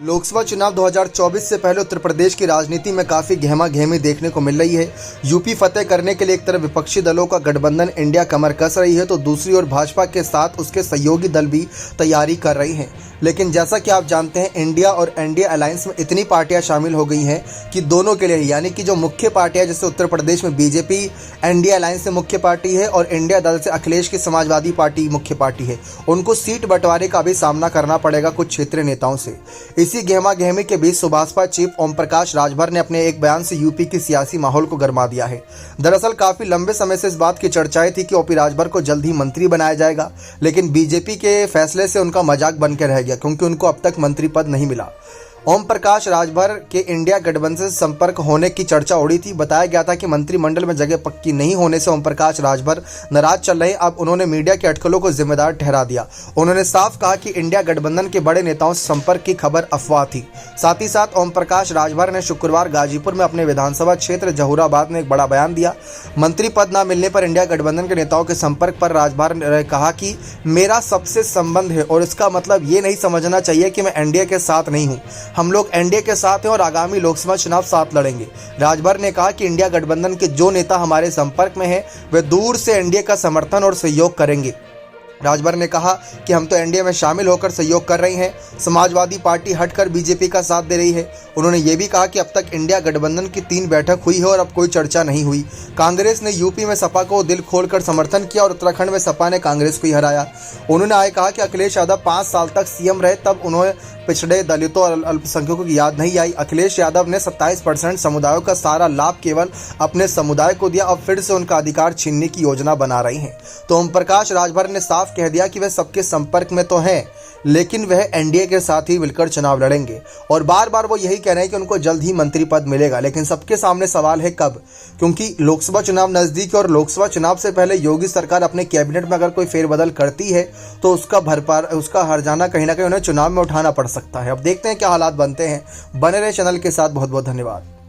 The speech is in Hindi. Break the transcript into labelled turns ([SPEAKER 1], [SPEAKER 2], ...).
[SPEAKER 1] लोकसभा चुनाव 2024 से पहले उत्तर प्रदेश की राजनीति में काफ़ी गहमा-गहमी देखने को मिल रही है। यूपी फतेह करने के लिए एक तरफ विपक्षी दलों का गठबंधन इंडिया कमर कस रही है, तो दूसरी ओर भाजपा के साथ उसके सहयोगी दल भी तैयारी कर रही हैं। लेकिन जैसा कि आप जानते हैं, इंडिया और एनडीए अलायंस में इतनी पार्टियां शामिल हो गई हैं कि दोनों के लिए, यानी कि जो मुख्य पार्टियां, जैसे उत्तर प्रदेश में बीजेपी एनडीए अलायंस से मुख्य पार्टी है और इंडिया दल से अखिलेश की समाजवादी पार्टी मुख्य पार्टी है, उनको सीट बंटवारे का भी सामना करना पड़ेगा कुछ क्षेत्रीय नेताओं से। इसी गहमा गहमी के बीच सुभाषपा चीफ ओम प्रकाश राजभर ने अपने एक बयान से यूपी की सियासी माहौल को गरमा दिया है। दरअसल काफी लंबे समय से इस बात की चर्चाएं थी कि ओपी राजभर को जल्द ही मंत्री बनाया जाएगा, लेकिन बीजेपी के फैसले से उनका मजाक बन के रह गया, क्योंकि उनको अब तक मंत्री पद नहीं मिला। ओम प्रकाश राजभर के इंडिया गठबंधन से संपर्क होने की चर्चा उड़ी थी। बताया गया था कि मंत्रिमंडल में जगह पक्की नहीं होने से ओम प्रकाश राजभर नाराज चल रहे। अब उन्होंने मीडिया के अटकलों को जिम्मेदार ठहरा दिया। उन्होंने साफ कहा कि इंडिया गठबंधन के बड़े नेताओं से संपर्क की खबर अफवाह थी। साथ ही साथ ओम प्रकाश राजभर ने शुक्रवार गाजीपुर में अपने विधानसभा क्षेत्र जहूराबाद में एक बड़ा बयान दिया। मंत्री पद न मिलने पर इंडिया गठबंधन के नेताओं के संपर्क पर राजभर ने कहा कि मेरा सबसे संबंध है और इसका मतलब ये नहीं समझना चाहिए कि मैं एनडीए के साथ नहीं हूँ। हम लोग एनडीए के साथ हैं और आगामी लोकसभा चुनाव साथ लड़ेंगे। राजभर ने कहा कि इंडिया गठबंधन के जो नेता हमारे संपर्क में हैं, वे दूर से एनडीए का समर्थन और सहयोग करेंगे। राजभर ने कहा कि हम तो एनडीए में शामिल होकर सहयोग कर रहे हैं, समाजवादी पार्टी हटकर बीजेपी का साथ दे रही है। उन्होंने ये भी कहा कि अब तक इंडिया गठबंधन की 3 बैठक हुई है और अब कोई चर्चा नहीं हुई। कांग्रेस ने यूपी में सपा को दिल खोलकर समर्थन किया और उत्तराखंड में सपा ने कांग्रेस को ही हराया। उन्होंने आगे कहा कि अखिलेश यादव 5 साल तक सीएम रहे, तब उन्हें पिछड़े, दलितों और अल्पसंख्यकों की याद नहीं आई। अखिलेश यादव ने 27% समुदायों का सारा लाभ केवल अपने समुदाय को दिया। अब फिर से उनका अधिकार छीनने की योजना बना रही हैं। तो ओम प्रकाश राजभर ने साफ कह दिया कि वह सबके संपर्क में तो हैं, लेकिन वह एनडीए के साथ ही मिलकर चुनाव लड़ेंगे। और बार बार वो यही कह रहे हैं कि उनको जल्द ही मंत्री पद मिलेगा। लेकिन सबके सामने सवाल है कब, क्योंकि लोकसभा चुनाव नजदीक है और लोकसभा चुनाव से पहले योगी सरकार अपने कैबिनेट में अगर कोई फेरबदल करती है तो उसका हर्जाना कहीं ना कहीं उन्हें चुनाव में उठाना पड़ सकता है। अब देखते हैं क्या हालात बनते हैं। बने रहे चैनल के साथ। बहुत बहुत धन्यवाद।